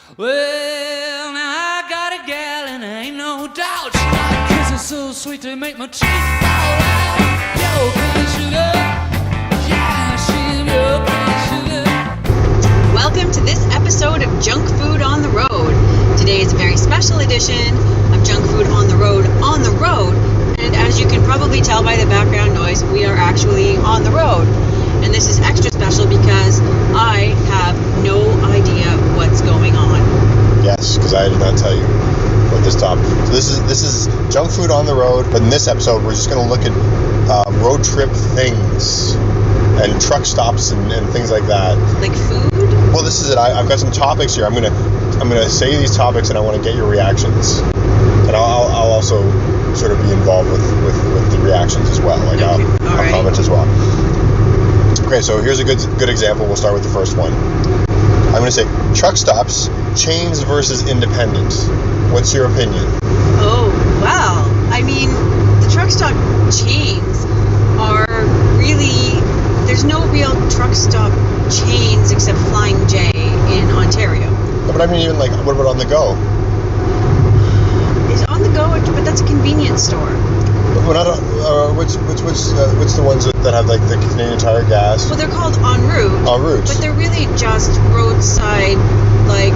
Well, now I got a gal and there ain't no doubt. She got kisses so sweet they make my teeth fall out. Yo, cane sugar, yeah, she's your cane sugar. Welcome to this episode of Junk Food on the Road. Today is a very special edition of Junk Food on the Road. And as you can probably tell by the background noise, we are actually on the road. And this is extra special because I have no idea what's going on. Yes, because I did not tell you what this topic. So this is Junk Food on the Road, but in this episode we're just going to look at road trip things and truck stops and things like that. Like food? Well, this is it. I've got some topics here. I'm gonna say these topics and I want to get your reactions, and I'll also sort of be involved with the reactions as well. Like Okay. I'll comment as well. Okay, so here's a good example. We'll start with the first one. I'm going to say truck stops, chains versus independent. What's your opinion? Oh, wow. I mean, the truck stop chains are really... There's no real truck stop chains except Flying J in Ontario. No, but I mean, even like, what about on the go? Is on the go, but that's a convenience store. Well, what's the ones that have like the Canadian Tire gas? Well, they're called en route. En route. But they're really just roadside, like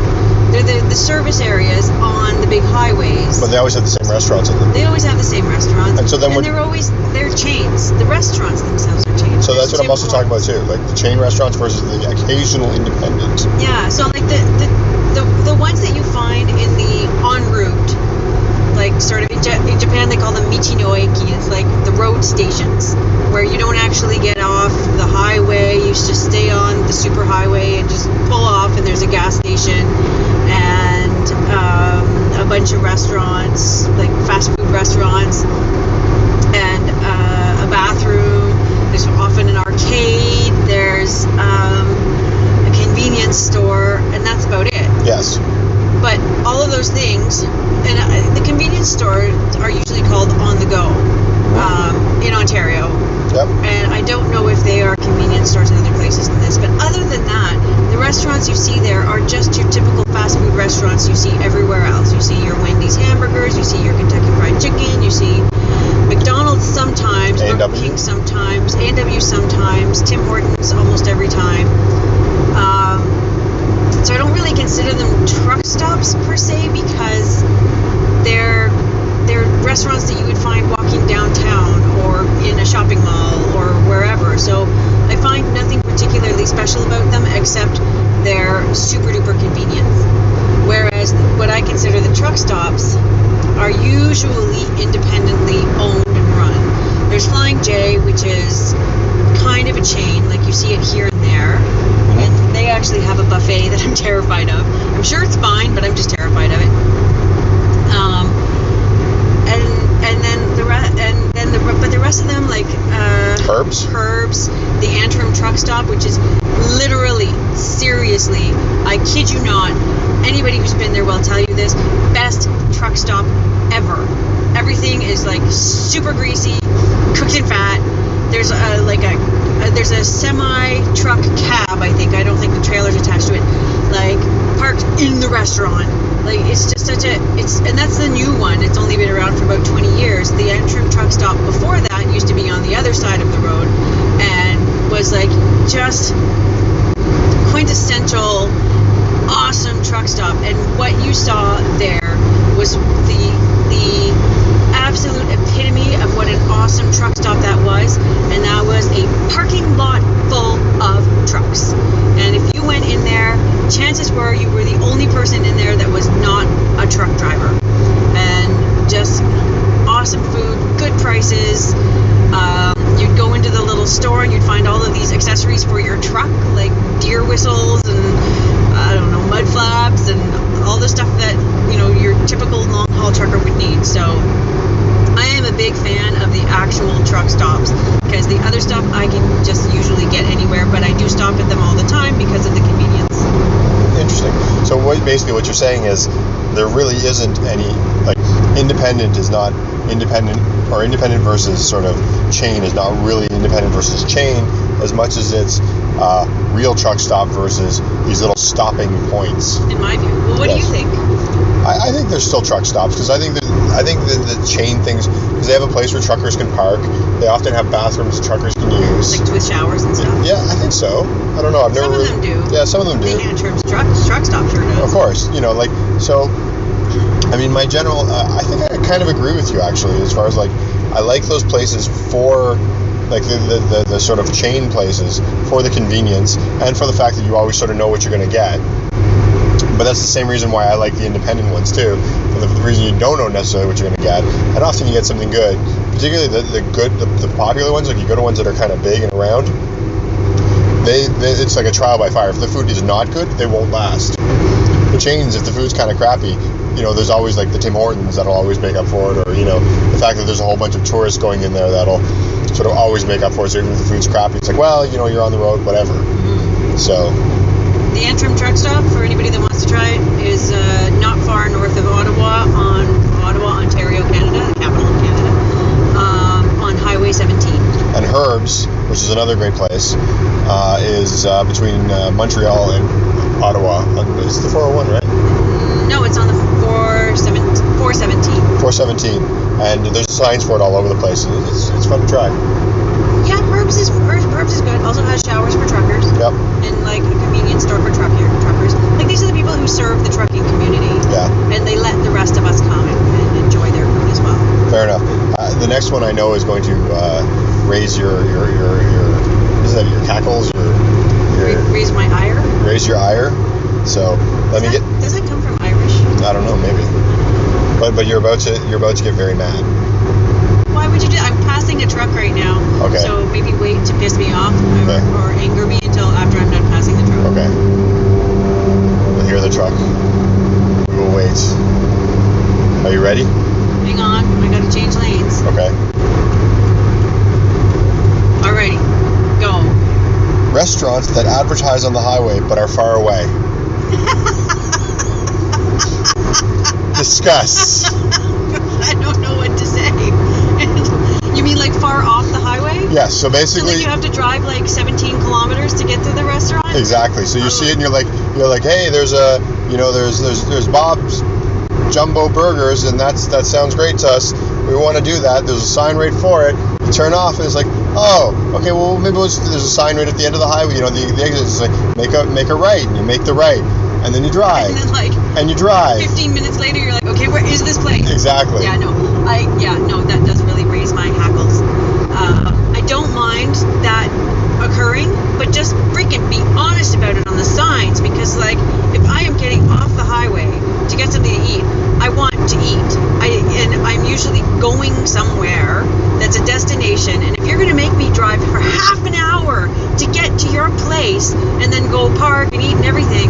they're the service areas on the big highways. But they always have the same restaurants in them. They always have the same restaurants. And so then they're chains. The restaurants themselves are chains. So that's what I'm also talking about too, like the chain restaurants versus the occasional independent. Yeah. So like the ones that you find in the en route. Like sort of in Japan they call them michinoeki. It's like the road stations where you don't actually get off the highway. You just stay on the super highway and just pull off, and there's a gas station and a bunch of restaurants, like fast food restaurants, and a bathroom. There's often an arcade. There's a convenience store, and that's about it. Yes. But all of those things, and the convenience stores are usually called on the go in Ontario. Yep. And I don't know if they are convenience stores in other places than this. But other than that, the restaurants you see there are just your typical fast food restaurants you see everywhere else. You see your Wendy's hamburgers, you see your Kentucky Fried Chicken, you see McDonald's sometimes, Burger King sometimes, A&W sometimes, Tim Hortons almost every time. So I don't really consider them truck stops per se because they're restaurants that you would find walking downtown or in a shopping mall or wherever. So I find nothing particularly special about them except they're super duper convenient. Whereas what I consider the truck stops are usually independently owned and run. There's Flying J, which is kind of a chain, like you see it here and there. And they actually have a buffet that I'm terrified of. I'm sure it's fine, but I'm just terrified of it. But the rest of them, like Herbs, the Antrim truck stop, which is literally, seriously, I kid you not, anybody who's been there will tell you this, best truck stop ever. Everything is like super greasy, cooked in fat. There's a semi-truck cab, I think. I don't think the trailer's attached to it. Like, parked in the restaurant. Like, it's just and that's the new one. It's only been around for about 20 years. The Antrim truck stop before that used to be on the other side of the road and was like just quintessential awesome truck stop. And what you saw there was the absolute epitome of what an awesome truck stop that was, and that was a parking lot full of trucks. And if you went in there, chances were you were the only person in there that was not a truck driver. And just awesome food, good prices. You'd go into the little store and you'd find all of these accessories for your truck, like deer whistles and I don't know, mud flaps and all the stuff that, you know, your typical long haul trucker would need. So I am a big fan of the actual truck stops because the other stuff I can just usually get anywhere, but I do stop at them all the time because of the convenience. Interesting. So basically what you're saying is there really isn't any, like, independent is not independent, or independent versus sort of chain is not really independent versus chain as much as it's real truck stop versus these little stopping points. In my view. Well, what do you think? I think there's still truck stops because I think the chain things, because they have a place where truckers can park. They often have bathrooms truckers can use. Like with showers and stuff? Yeah, I think so. I don't know. I've never. Some of them do. Yeah, some of them do. In terms of truck stop sure does. Of course, like so. I mean, my general. I think I kind of agree with you actually, as far as like, I like those places for. Like the sort of chain places for the convenience and for the fact that you always sort of know what you're going to get. But that's the same reason why I like the independent ones too. For the reason you don't know necessarily what you're going to get, and often you get something good. Particularly the popular ones, like you go to ones that are kind of big and around. It's like a trial by fire. If the food is not good, they won't last. The chains, if the food's kind of crappy, there's always like the Tim Hortons that'll always make up for it, or the fact that there's a whole bunch of tourists going in there that'll sort of always make up for it. So even if the food's crappy, it's like, well, you're on the road, whatever. Mm-hmm. So the Antrim truck stop, for anybody that wants to try it, is not far north of Ottawa, Ontario, Canada, the capital of Canada, on Highway 17. And Herb's, which is another great place, is between Montreal and Ottawa. It's the 401, right? No, it's on the 417. 417. And there's signs for it all over the place. It's fun to try. Yeah, Herb's is good. Also has showers for truckers. Yep. And like a convenience store for truckers. Like these are the people who serve the trucking community. Yeah. And they let the rest of us come and enjoy their food as well. Fair enough. The next one I know is going to raise your is that your cackles? Raise my ire. Raise your ire. So Does that come from Irish? I don't know, maybe. But you're about to get very mad. Why would you do that? I'm passing a truck right now. Okay. So maybe wait to piss me off Okay. or anger me until after I'm done passing the truck. Okay. We'll hear the truck. We will wait. Are you ready? Hang on, I gotta change lanes. Okay. Alrighty, go. Restaurants that advertise on the highway but are far away. Discuss. I don't know what to say. You mean like far off the highway? Yes, so basically... So like you have to drive like 17 kilometers to get to the restaurant? Exactly. So you see it and you're like, hey, there's Bob's Jumbo Burgers and that sounds great to us. We want to do that. There's a sign right for it. You turn off and it's like, oh, okay, well maybe there's a sign right at the end of the highway. The exit is like, make a right, and you make the right. And then you drive. And then 15 minutes later, you're like, okay, where is this place? Exactly. Yeah, no, that does really raise my hackles. I don't mind that occurring, but just freaking be honest about it on the signs, because like, if I am getting off the highway to get something to eat, I want to eat. I'm usually going somewhere that's a destination, and if you're going to make me drive for half an hour to get to your place and then go park and eat and everything,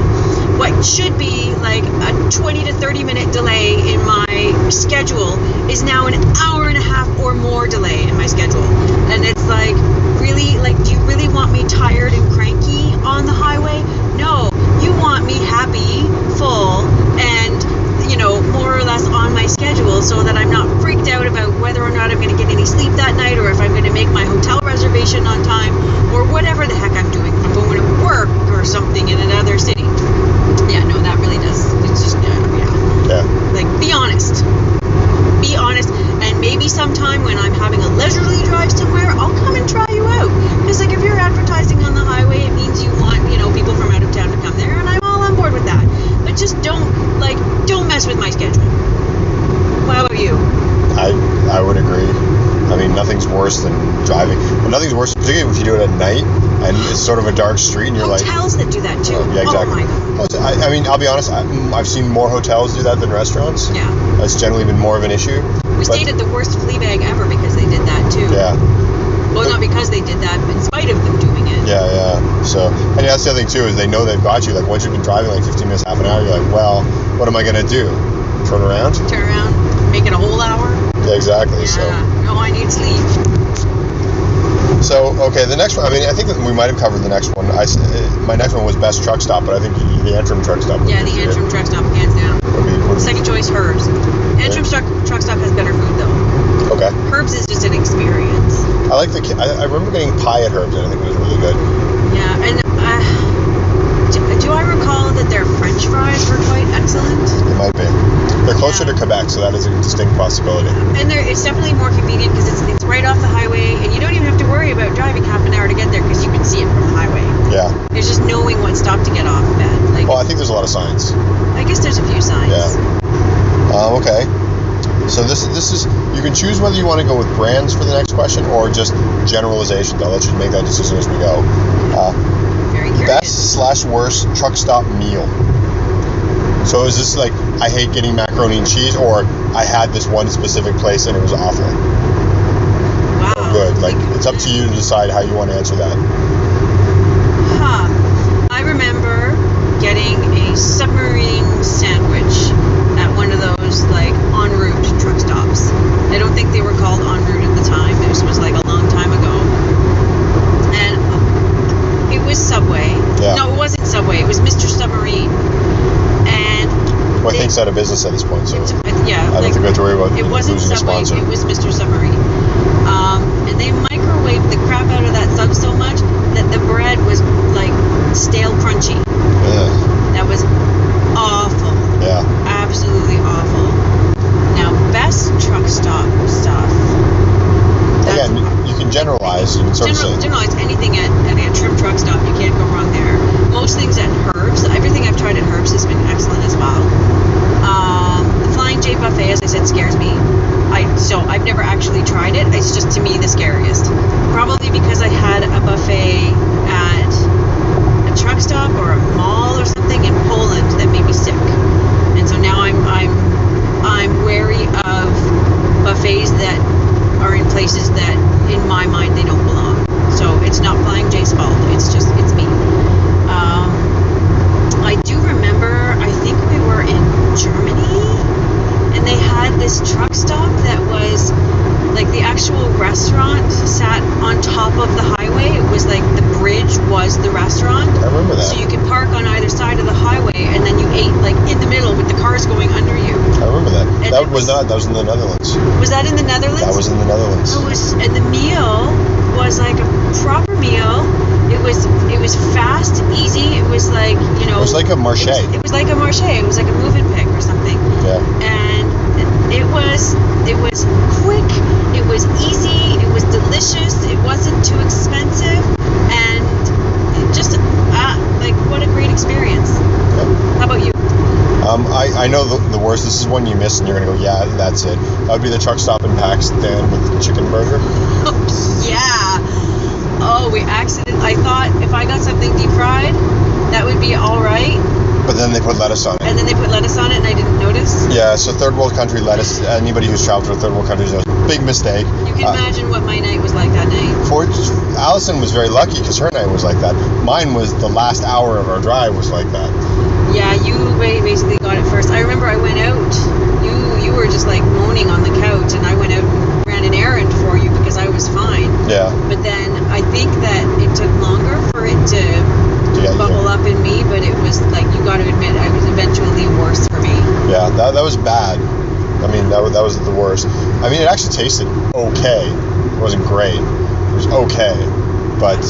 what should be like a 20 to 30 minute delay in my schedule is now an hour and a half or more delay in my schedule. And it's like, really, like, do you really want me tired and cranky on the highway? No, you want me happy, full, and more or less on my schedule, so that I'm not freaked out about whether or not I'm going to get any sleep that night, or if I'm going to make my hotel reservation on time, or whatever the heck I'm doing. If I'm going to work or something in another city. Yeah, no, that really does. It's just, yeah. Like, be honest. Be honest, and maybe sometime when I'm having a leisurely drive somewhere, I'll come and try you out. Because, like, if you're advertising on the highway, it means you want, people from out of town to come there, and I'm all on board with that. But just don't mess with my schedule. How about you? I would agree. I mean, nothing's worse than driving. And nothing's worse, particularly if you do it at night and it's sort of a dark street and you're hotels that do that too. Oh, yeah, exactly. Oh my God. I mean, I'll be honest, I've seen more hotels do that than restaurants. Yeah. That's generally been more of an issue. We stayed at the worst flea bag ever because they did that too. Yeah. Well, not because they did that, but in spite of them doing it. Yeah. So, and that's the other thing too, is they know they've got you. Like, once you've been driving like 15 minutes, half an hour, you're like, well, what am I going to do? Turn around? Make it a whole hour? Yeah, exactly. Yeah. So. No, I need sleep. So, okay, the next one, I mean, I think that we might have covered the next one. My next one was best truck stop, but I think the Antrim truck stop. Yeah, the Antrim truck stop, hands down. Second choice, Herb's. Antrim truck stop has better food, though. Okay. Herb's is just an experience. I remember getting pie at Herb's, and I think it was really good. Yeah, and Do I recall that their French fries were quite excellent? It might be. They're closer to Quebec, so that is a distinct possibility. And it's definitely more convenient because it's right off the highway, and you don't even have to worry about driving half an hour to get there because you can see it from the highway. Yeah. There's just knowing what stop to get off at. Like, Well, I think there's a lot of signs. I guess there's a few signs. Yeah. Okay. So this is you can choose whether you want to go with brands for the next question or just generalizations. I'll let you make that decision as we go. Very curious. Best/worst truck stop meal. So is this like I hate getting macaroni and cheese, or I had this one specific place and it was awful? Wow. Or good. Like it's up to you to decide how you want to answer that. I remember getting a submarine sandwich at one of those like en route truck stops. I don't think they were called en route at the time. This was like a long time ago. And it was Subway. Yeah. No, it wasn't Subway. It was Mr. Submarine. And Well, I think it's out of business at this point, so yeah, I don't think we have to worry about it wasn't losing a Subway. sponsor. It was Mr. Submarine. And they microwaved the crap out of that sub so much that the bread was like stale crunchy. Yeah. That was awful. Yeah. Absolutely awful. Now, best truck stop stuff. Again, you can generalize. You can sort of say. Generalize anything at a trim truck stop. You can't go wrong there. Most things at Herbs. Everything I've tried at Herbs has been excellent as well. The Flying J buffet, as I said, scares me. I've never actually tried it. It's just to me the scariest. Probably because I had a buffet at a truck stop or a mall or something in Poland that made me sick. And so now I'm wary of buffets that are in places that, in my mind, they don't belong. So it's not Flying J's fault. It's me. I do remember, I think we were in Germany, and they had this truck stop that was like the actual restaurant sat on top of the highway. It was like the bridge was the restaurant. I remember that. So you could park on either side of the highway, and then you ate like in the middle with the cars going under you. I remember that. And That was in the Netherlands. Was that in the Netherlands? That was in the Netherlands. And the meal was like a proper meal. It was fast, easy. It was like, It was like a marché. It was like a marché. It was like a move and pick or something. Yeah. And it was quick. It was easy. It was delicious. It wasn't too expensive, and it just like what a great experience. Yeah. How about you? I know the worst. This is one you missed, and you're gonna go, yeah, that's it. That would be the truck stop in Pakistan with the chicken burger. Oh, yeah. Oh, I thought if I got something deep fried, that would be all right. But then they put lettuce on it. And then they put lettuce on it, and I didn't notice. Yeah, so third world country lettuce. Anybody who's traveled to a third world country knows, big mistake. You can imagine what my night was like that night. Allison was very lucky because her night was like that. Mine was the last hour of our drive was like that. Yeah, you basically got it first. I remember I went out. You were just like moaning on the couch, and I went out and ran an errand for you because I was fine. Yeah. But then I think that it took longer for it to bubble up in me, but it was like, you got to admit, I was eventually worse for me. Yeah, that was bad. I mean, that was the worst. I mean, it actually tasted okay. It wasn't great. It was okay. But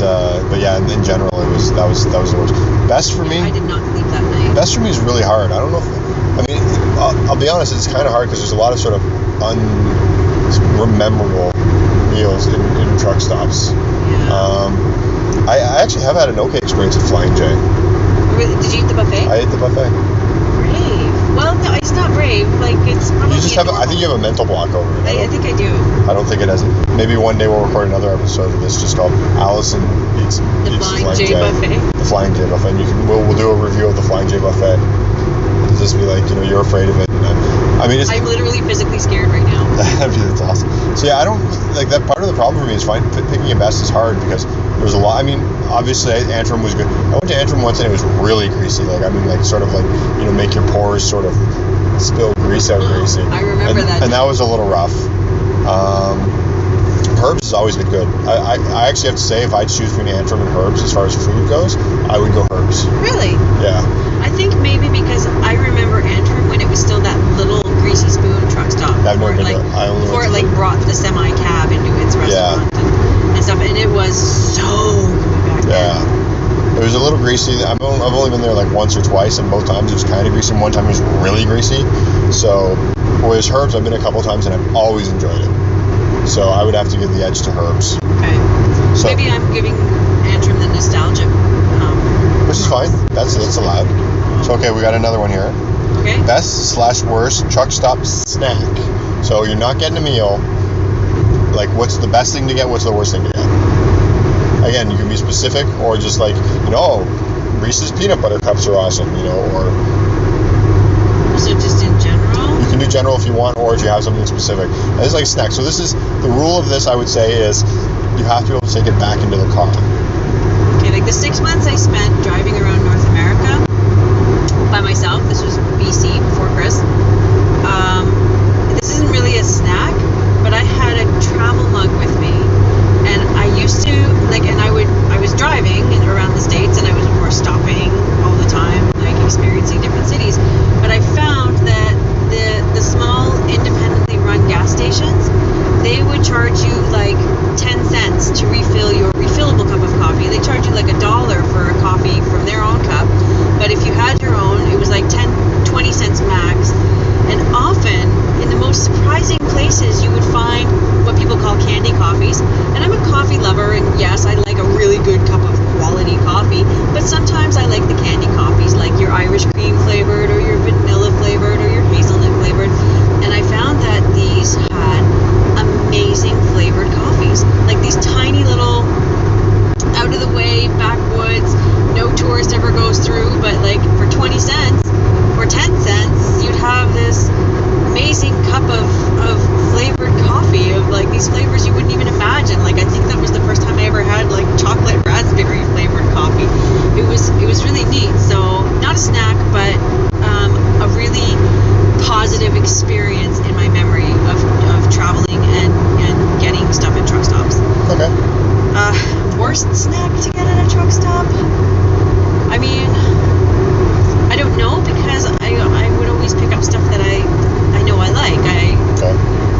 yeah, in general, that was the worst. Best for me. I did not sleep that night. Best for me is really hard. I don't know if. I mean, I'll be honest. It's kind of hard because there's a lot of sort of unrememberable meals in truck stops. Yeah. I actually have had an okay experience at Flying J. Really? Did you eat the buffet? I ate the buffet. Brave. Well, no, it's not brave. Like, it's probably. You just have. I think you have a mental block over it. I think I do. I don't think it has. Maybe one day we'll record another episode of this just called Allison eats The Flying J buffet. The Flying J buffet. And we'll do a review of the Flying J buffet. It'll just be like, you're afraid of it. I mean, I'm literally physically scared right now. That's awesome. So yeah, I don't like that. Part of the problem for me is picking a best is hard because there's a lot. I mean, obviously Antrim was good. I went to Antrim once and it was really greasy. Like, I mean, like sort of like, make your pores sort of spill grease out greasy. I remember that. And that was a little rough. Herbs has always been good. I actually have to say, if I choose between Antrim and Herbs as far as food goes, I would go Herbs. Really? Yeah. I think maybe because I remember Antrim when it was still that little greasy spoon truck stop. I've never been to it. Before it brought the semi cab into its restaurant and stuff, and it was so good back then. Yeah. It was a little greasy. I've only been there like once or twice, and both times it was kind of greasy, and one time it was really greasy. So, whereas Herbs, I've been a couple times, and I've always enjoyed it. So I would have to give the edge to Herbs. Okay. So, maybe I'm giving Antrim the nostalgic. Which is fine. That's allowed. So okay, we got another one here. Okay. Best/worst truck stop snack. So you're not getting a meal. Like, what's the best thing to get? What's the worst thing to get? Again, you can be specific, or just like, Reese's peanut butter cups are awesome, or. So just in general? You can do general if you want, or if you have something specific. And this is like a snack. So this is the rule of this. I would say is you have to be able to take it back into the car. Okay, like the 6 months I spent driving around North America by myself. This was BC before Chris. This isn't really a snack, but I had a travel mug with me, and I used to I was driving around the States, and I was of course stopping all the time, like experiencing different cities. But I found that the small independently run gas stations, they would charge you like 10 cents to refill your refillable cup of coffee. They charge you like $1 for a coffee from their own cup, but if you had your own, it was like 10-20 cents max. And often in the most surprising places you would find what people call candy coffees. And I'm a coffee lover, and yes, I like a really good cup of quality coffee, but sometimes I like the candy coffees, like your Irish cream flavored, or your vanilla flavored, or your hazelnut flavored. And I found that these had amazing flavored coffees, like these tiny little out of the way backwoods, no tourist ever goes through, but like for 20 cents or 10 cents you'd have this amazing cup of flavored coffee, of like these flavors you wouldn't even imagine. Like, I think that was the first time I ever had like chocolate raspberry flavored coffee. It was really neat. So not a snack, but a really positive experience in my memory of traveling and getting stuff at truck stops. Okay. Worst snack to get at a truck stop? I mean, I don't know, because I would always pick up stuff that I know I like. Okay.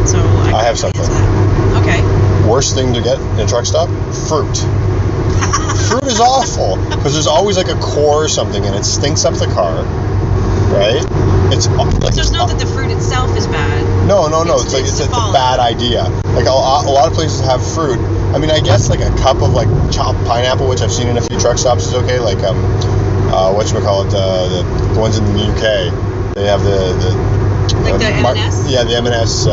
So I have something. Okay. Worst thing to get in a truck stop? Fruit. Fruit is awful, because there's always like a core or something, and it stinks up the car, right? It's like, so it's not that the fruit itself is bad. No. It's a bad idea. Like a lot of places have fruit. I mean, I guess like a cup of like chopped pineapple, which I've seen in a few truck stops, is okay. Like whatchamacallit, the ones in the UK, they have the M&S. Yeah, the M&S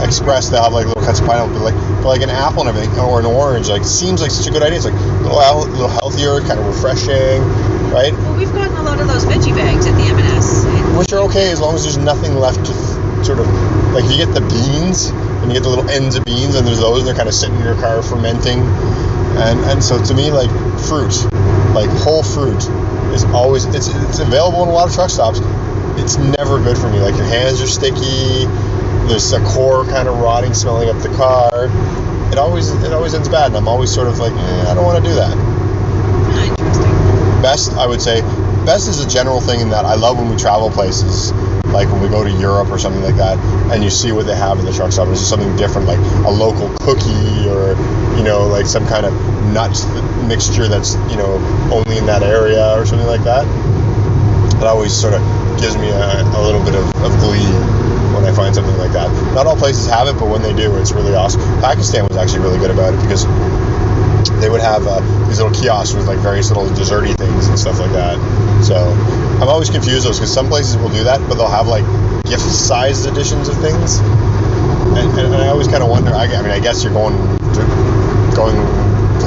Express. They'll have like little cuts of pineapple, but like an apple and everything, or an orange. Like, seems like such a good idea. It's like a little healthier, kind of refreshing, right? Well, we've gotten a lot of those veggie bags at the M&S, which are okay as long as there's nothing left to sort of, like, if you get the beans and you get the little ends of beans, and there's those, and they're kind of sitting in your car fermenting, and so to me, like, fruit, like whole fruit, is always, it's available in a lot of truck stops. It's never good for me. Like, your hands are sticky. There's a core kind of rotting, smelling up the car. It always ends bad, and I'm always sort of like, I don't want to do that. Interesting. Best, I would say, best is a general thing in that I love when we travel places, like when we go to Europe or something like that, and you see what they have in the truck stop. It's just something different, like a local cookie, or like some kind of nut mixture that's only in that area or something like that. It always sort of gives me a little bit of glee when I find something like that. Not all places have it, but when they do, it's really awesome. Pakistan was actually really good about it, because they would have these little kiosks with like various little desserty things and stuff like that. So I'm always confused those, because some places will do that, but they'll have like gift-sized editions of things, and I always kind of wonder. I mean, I guess you're going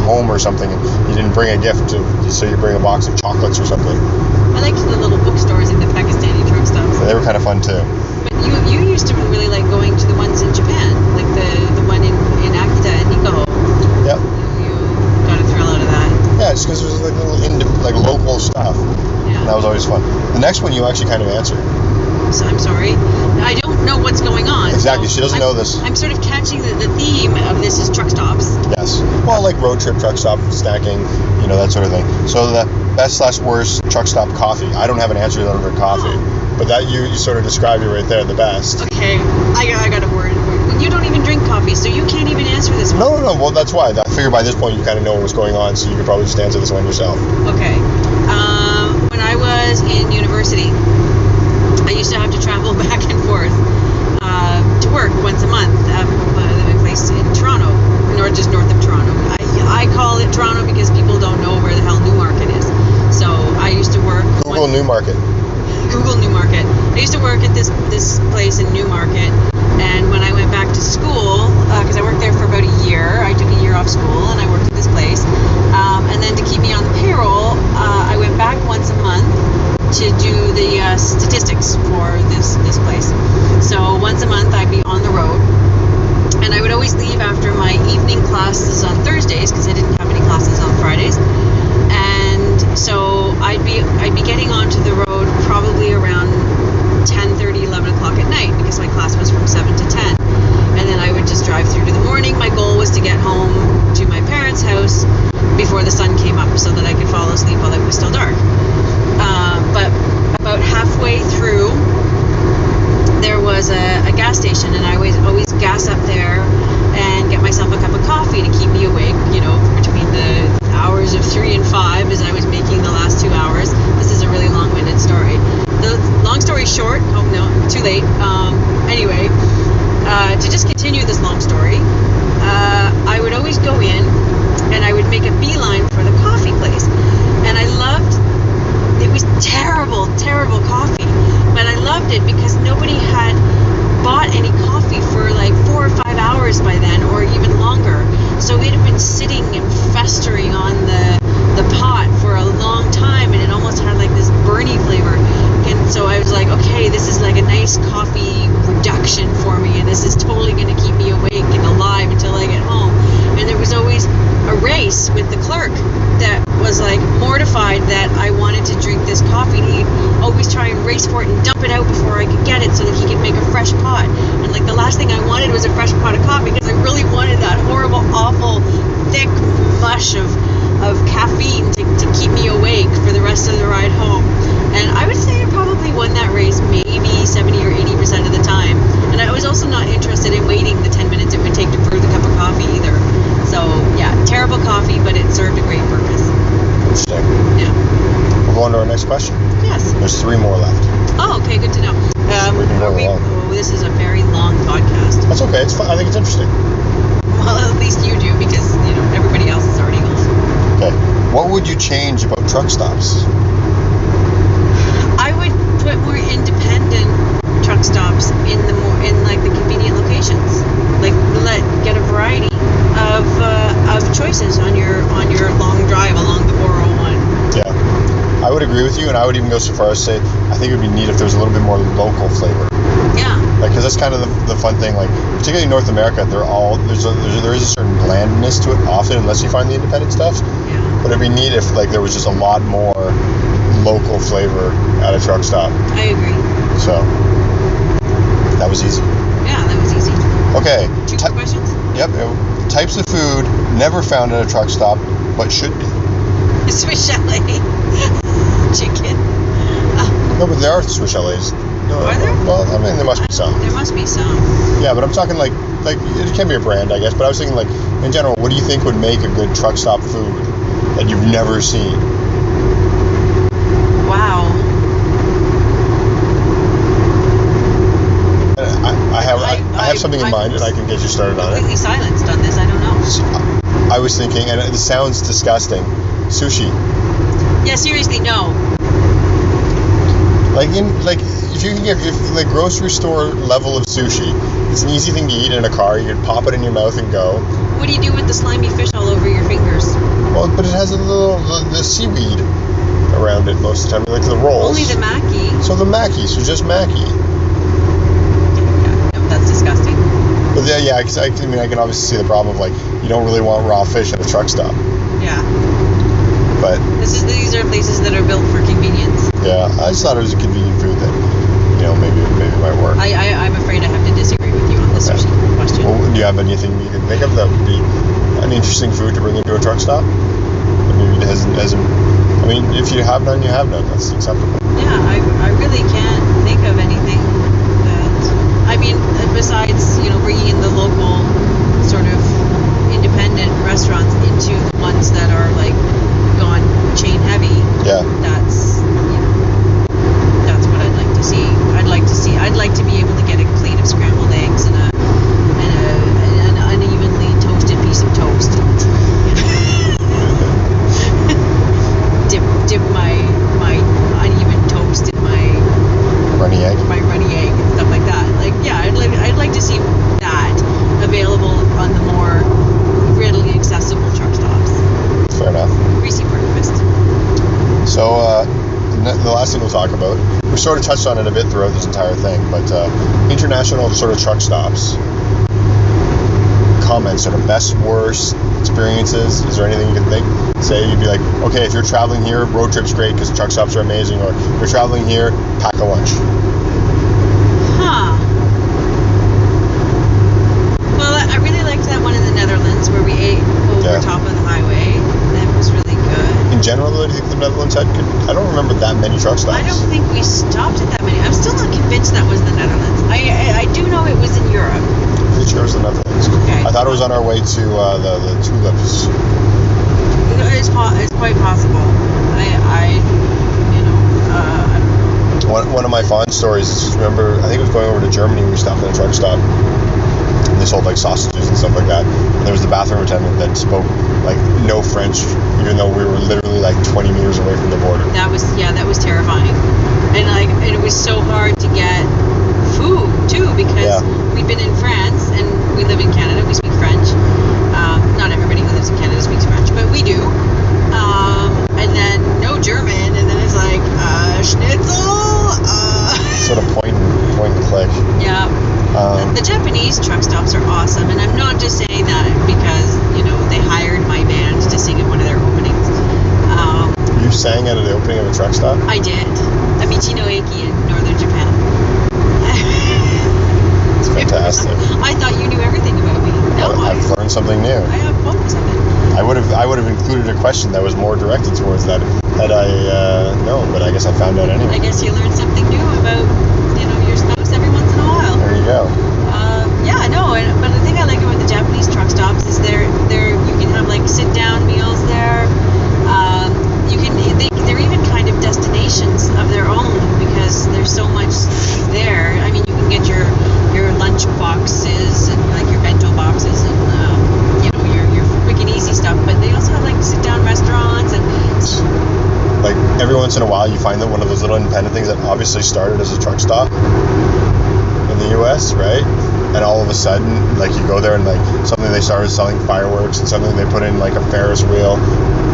home or something, and you didn't bring a gift, so you bring a box of chocolates or something. I liked the little bookstores in the Pakistani truck stops. They were kind of fun too. But you used to really like going to the ones in Japan, like the one in Akita and Nikaho. Yep. You got a thrill out of that. Yeah, just because it was like little like local stuff. Yeah. And that was always fun. The next one you actually kind of answered. So I'm sorry, I don't know what's going on. Exactly, so she doesn't know this. I'm sort of catching the theme of this is truck stops. Yes. Well, like road trip, truck stop, stacking, that sort of thing. So the best/worst truck stop coffee. I don't have an answer other than coffee, but that you sort of described it right there, the best. Okay, I got a word. You don't even drink coffee, so you can't even answer this one. No. Well, that's why. I figure by this point you kind of know what's going on, so you could probably just answer this one yourself. Okay. Newmarket. Google Newmarket. I used to work at this place in Newmarket, and when I went back to school, because I worked there for about a year, I took a year off school and I worked at this place, and then to keep me on the payroll, I went back once a month to do the statistics for this place. So once a month I'd be on the road, and I would always leave after my evening classes on Thursdays because I didn't have any classes on Fridays. And so I'd be getting onto the road probably around 10:30, 11 o'clock at night because my class was from 7 to 10. And then I would just drive through to the morning. My goal was to get home to my parents' house before the sun came up so that I could fall asleep while it was still dark. But about halfway through, there was a gas station, and I would always gas up there and get myself a cup of coffee to keep me awake, between the hours of 3 and 5 as I was making the last 2 hours. This is a really long-winded story. The long story short, oh no, too late. Anyway, to just continue this long story, I would always go in and I would make a beeline for the coffee place. And I loved, it was terrible coffee, but I loved it because nobody had bought any coffee for like 4 or 5 hours by then, or even longer. So it had been sitting and festering on the pot for a long time, and it almost had like this burny flavor. And so I was like, okay, this is like a nice coffee reduction for me, and this is totally going to keep me awake and alive until I get home. And there was always a race with the clerk that was like mortified that I wanted to drink this coffee. He'd always try and race for it and dump it out before I could get it so that he could make a fresh pot. And like the last thing I wanted was a fresh pot of coffee because I really wanted that horrible, awful, thick mush of caffeine to keep me awake for the rest of the ride home. And I would say I probably won that race maybe 70 or 80% of the time. And I was also not interested in waiting the 10 minutes it would take to brew the cup of coffee either. So yeah, terrible coffee, but it served a great purpose. Interesting. Yeah. We're going to our next question. Yes. There's 3 more left. Oh, okay, good to know. This is a very long podcast. That's okay. It's fun. I think it's interesting. Well, at least you do, because everybody else is already gone. Okay. What would you change about truck stops? I would put more independent truck stops in like the convenient locations. Like get a variety of choices on your long drive along the 401. Yeah. I would agree with you, and I would even go so far as to say I think it would be neat if there was a little bit more local flavor. Yeah. Like, because that's kind of the fun thing. Like, particularly in North America, there is a certain blandness to it often, unless you find the independent stuff. Yeah. But it'd be neat if there was just a lot more local flavor at a truck stop. I agree. So that was easy. Yeah, that was easy. Okay. 2 more questions? Yep. Types of food never found at a truck stop, but should be. Swiss chalet. Chicken. No, but there are Swiss chalets. No, Are there? Well, I mean, there must be some. There must be some. Yeah, but I'm talking like it can be a brand, I guess. But I was thinking, like, in general, what do you think would make a good truck stop food that you've never seen? Wow. I have something in mind, and I can get you started on it. Completely silenced on this. I don't know. I was thinking, and it sounds disgusting, sushi. Yeah, seriously, no. If you can get grocery store level of sushi, it's an easy thing to eat in a car. You can pop it in your mouth and go. What do you do with the slimy fish all over your fingers? Well, but it has the seaweed around it most of the time, like the rolls. Only the maki. So just maki. Yeah, no, that's disgusting. But yeah, because I can obviously see the problem of you don't really want raw fish at a truck stop. Yeah. But these are places that are built for convenience. Yeah, I just thought it was a convenient food that maybe might work. I'm afraid I have to disagree with you on the sushi question. Well, do you have anything you can think of that would be an interesting food to bring into a truck stop? If you have none, you have none. That's acceptable. Yeah, I really can't think of anything besides bringing in the local sort of independent restaurants into the ones that are gone chain heavy. Yeah. That's what I'd like to see. I'd like to be able to get a plate of scrambled eggs and an unevenly toasted piece of toast. Dip my uneven the last thing we'll talk about, we sort of touched on it a bit throughout this entire thing, but international sort of truck stops. Comments, sort of best, worst experiences. Is there anything you can say? You'd be like, okay, if you're traveling here, road trip's great because truck stops are amazing, or if you're traveling here, pack a lunch. Well, I really liked that one in the Netherlands where we ate over top of the highway. That was really good. In general, do you think the Netherlands had good? I don't remember that many truck stops. I don't think we stopped at that many. I'm still not convinced that was the Netherlands. I do know it was in Europe. Pretty sure it was the Netherlands. Okay. I thought it was on our way to the tulips. It's quite possible. I don't know. One of my fond stories is, remember, I think it was going over to Germany, we stopped at a truck stop. And they sold like sausages and stuff like that. And there was the bathroom attendant that spoke like no French, even though we were literally like 20 meters away from the border. That was terrifying. And it was so hard to get food too, because we've been in France and we live in Canada, we speak French. Not everybody who lives in Canada speaks French, but we do. And then no German, and then it's like schnitzel. Sort of point and click. Yeah. The Japanese truck stops are awesome, and I'm not just saying that because they hired my band to sing at one of their openings. You sang at the opening of a truck stop? I did. Amici no Eki in northern Japan. It's fantastic. I thought you knew everything about me. No, I've learned something new. I have photos of it. I would have included a question that was more directed towards that had I known, but I guess I found out anyway. I guess you learned something new about your spouse every once in a while. There you go. Yeah, no, but the thing I like about the Japanese truck stops is you can have like sit down meals there. They're even kind of destinations of their own because there's so much there. I mean, you can get your lunch boxes and like your bento boxes and your quick and easy stuff. But they also have like sit down restaurants and. Like every once in a while, you find that one of those little independent things that obviously started as a truck stop in the U.S., right? And all of a sudden, like you go there and like suddenly they started selling fireworks and suddenly they put in like a Ferris wheel.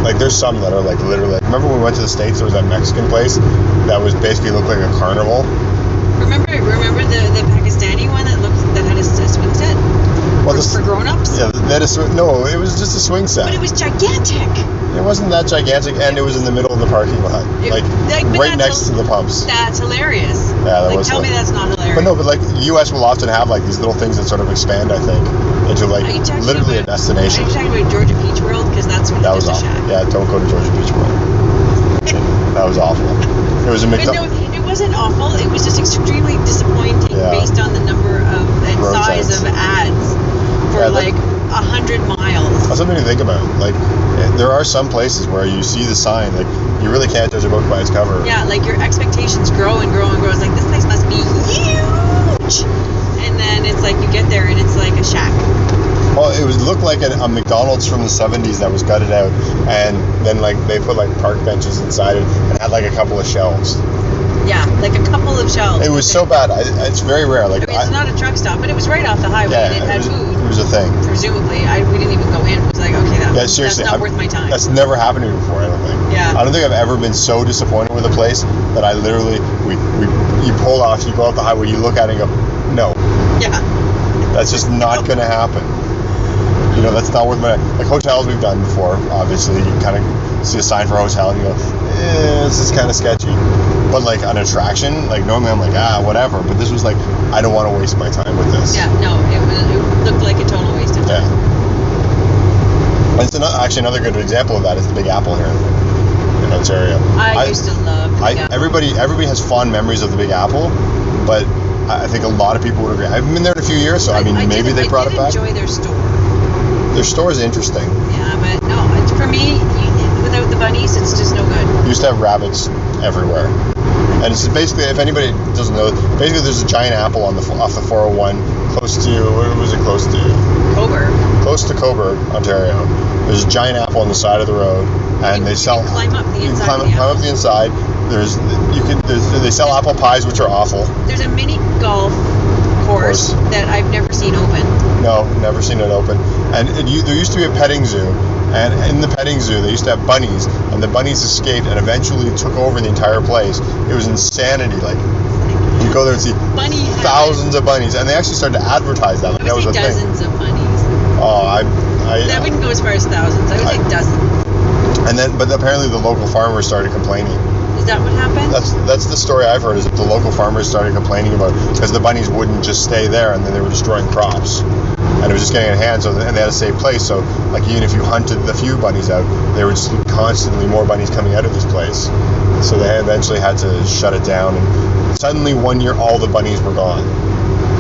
Like there's some that are like literally. Remember when we went to the States? There was that Mexican place that was basically looked like a carnival. Remember the Pakistani one that had a swing set for grown-ups? Yeah, that is no. It was just a swing set. But it was gigantic. It wasn't that gigantic, and it was in the middle of the parking lot, right next to the pumps. That's hilarious. Yeah, that was. Tell me that's not hilarious. But no, but like the U.S. will often have like these little things that sort of expand, I think, into like literally a destination. Are you talking about Georgia Peach World? Because that's when that was awful. Yeah, don't go to Georgia Peach World. That was awful. It was a McDonald's. No, it wasn't awful. It was just extremely disappointing based on the number of and size of ads for 100 miles. That's something to think about. Like, there are some places where you see the sign, like, you really can't judge a book by its cover. Yeah, like your expectations grow and grow and grow. It's like, this place must be huge. And then it's like, you get there and it's like a shack. Well, it looked like a McDonald's from the 70s that was gutted out, and then like they put like park benches inside it and had like a couple of shelves. Yeah, like a couple of shelves. It was so bad. It's very rare. Like it's not a truck stop, but it was right off the highway and it had food. It was a thing. Presumably, we didn't even go in. It was like, okay, that's not worth my time. That's never happened to me before. I don't think. Yeah. I don't think I've ever been so disappointed with a place that I literally you pull off, you go up the highway, you look at it and go, no. Yeah. That's just not going to happen. That's not worth my time. Like hotels we've done before, obviously, you kind of see a sign for a hotel and you go, this is kind of sketchy. But like an attraction, like normally I'm like, whatever. But this was like, I don't want to waste my time with this. Yeah, no, it looked like a total waste of time. Yeah. And it's actually another good example of that is the Big Apple here in Ontario. I used to love the Big Apple. Everybody has fond memories of the Big Apple, but I think a lot of people would agree. I haven't been there in a few years, so maybe they brought it back. I did enjoy their store. Their store is interesting. Yeah, but no, for me, without the bunnies, it's just no good. You used to have rabbits everywhere. And it's basically, if anybody doesn't know, basically there's a giant apple off the 401 close to Coburg, Ontario. There's a giant apple on the side of the road, and they sell. You can climb up the inside. Climb up the inside. They sell apple pies, which are awful. There's a mini golf course that I've never seen open. No, never seen it open. And there used to be a petting zoo And in the petting zoo, they used to have bunnies, and the bunnies escaped and eventually took over the entire place. It was insanity. Like, you go there and see Bunny thousands of bunnies, and they actually started to advertise that. Like, that was a thing. Dozens of bunnies. Oh, I wouldn't go as far as thousands. I would say dozens. But apparently the local farmers started complaining. Is that what happened? That's the story I've heard, is that the local farmers started complaining about it because the bunnies wouldn't just stay there, and then they were destroying crops, and it was just getting out of hand. So and they had a safe place. So like, even if you hunted the few bunnies out, there were just constantly more bunnies coming out of this place. So they eventually had to shut it down, and suddenly one year all the bunnies were gone.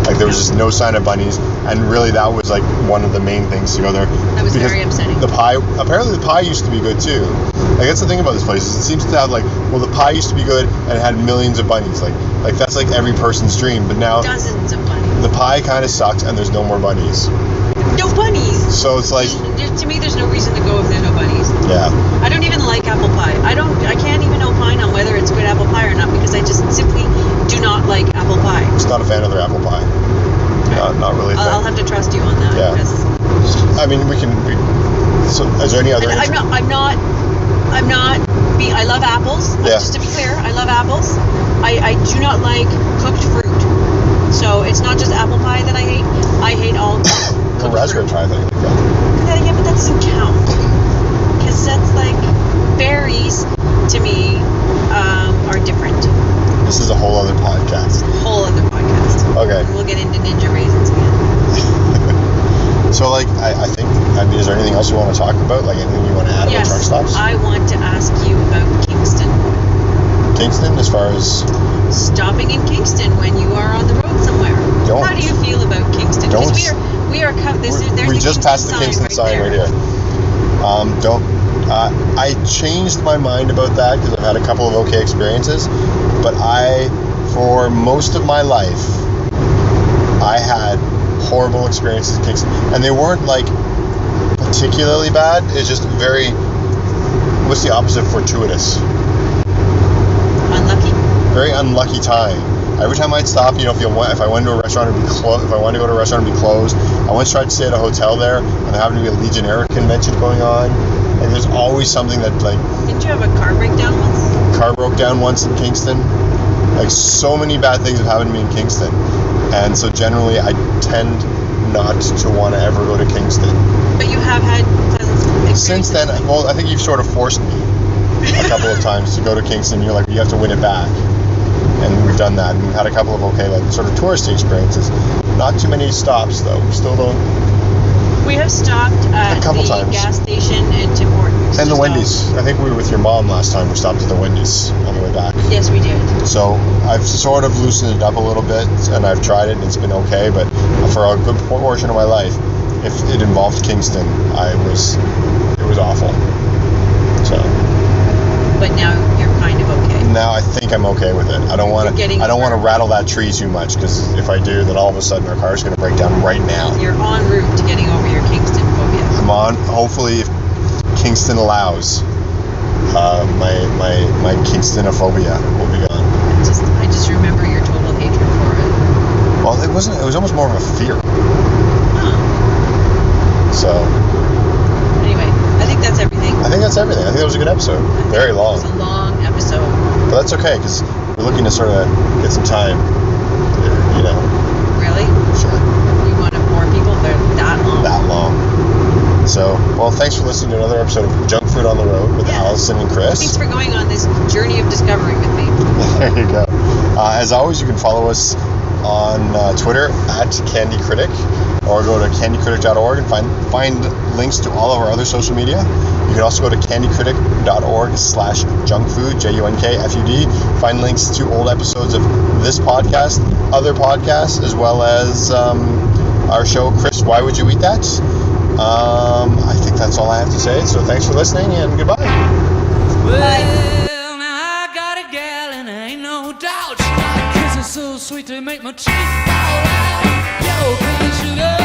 Like, there was just no sign of bunnies, and really that was like one of the main things to go there. That was very upsetting. The pie, apparently the pie used to be good too. Like, that's the thing about this place, is it seems to have like, well, the pie used to be good and it had millions of bunnies. Like that's like every person's dream. But now dozens of bunnies. The pie kind of sucks, and there's no more bunnies. No bunnies. So it's like, to me, there's no reason to go if there are no bunnies. Yeah. I don't even like apple pie. I can't even opine on whether it's good apple pie or not, because I just simply do not like apple pie. Just not a fan of their apple pie. Not really. I'll have to trust you on that. Yeah. I mean, so, is there any other? I love apples. Yeah. Just to be clear, I love apples. I do not like cooked fruit. So it's not just apple pie that I hate. I hate all cooked raspberry fruit. pie thing. Yeah, but that doesn't count. Because that's like, berries to me are different. This is a whole other podcast. Okay. And we'll get into ninja raisins again. So, like, I think, is there anything else you want to talk about? Like, anything you want to add about truck stops? I want to ask you about Kingston. Kingston, as far as? Stopping in Kingston when you are on the road somewhere. Don't. How do you feel about Kingston? Don't. Because we just passed the Kingston sign right here. I changed my mind about that because I've had a couple of okay experiences, but for most of my life, I had horrible experiences in Kingston, and they weren't like particularly bad. It's just what's the opposite of fortuitous? Unlucky. Very unlucky time. Every time I'd stop, if I went to a restaurant, it'd be closed. If I wanted to go to a restaurant, it'd be closed. I once tried to stay at a hotel there, and there happened to be a Legionnaire convention going on. And there's always something that, like... Didn't you have a car breakdown once? Car broke down once in Kingston. Like, so many bad things have happened to me in Kingston. And so generally, I tend not to want to ever go to Kingston. But you have had pleasant experiences. Since then, well, I think you've sort of forced me a couple of times to go to Kingston. You're like, you have to win it back. And we've done that. And we've had a couple of okay, like, sort of touristy experiences. Not too many stops, though. We still don't... We have stopped at a couple the times. Gas station in Tim Hortons. And the Wendy's. I think we were with your mom last time. We stopped at the Wendy's on the way back. Yes, we did. So I've sort of loosened it up a little bit, and I've tried it, and it's been okay. But for a good portion of my life, if it involved Kingston, it was awful. So. But now you're kind of okay. Now I think I'm okay with it. I don't want to rattle that tree too much, because if I do, then all of a sudden our car's going to break down right now. You're en route to getting over your Kingston phobia. I'm on. Hopefully, if Kingston allows, my Kingstonophobia will be gone. I just remember your total hatred for it. Well, it wasn't. It was almost more of a fear. Huh. So. Anyway, I think that's everything. I think that was a good episode. Very long. It was a long episode. But that's okay, because we're looking to sort of get some time. Really? Sure. You want more people? They're that long. That long. So, well, thanks for listening to another episode of Junk Food on the Road with Allison and Chris. Thanks for going on this journey of discovery with me. There you go. As always, you can follow us on Twitter @CandyCritic, or go to candycritic.org and find links to all of our other social media. You can also go to candycritic.org/junkfood, JUNKFUD. Find links to old episodes of this podcast, other podcasts, as well as our show, Chris, Why Would You Eat That? I think that's all I have to say. So thanks for listening, and goodbye. Well, now I got a gal and there ain't no doubt. Kiss is so sweet to make my teeth fall out. Yo, sugar.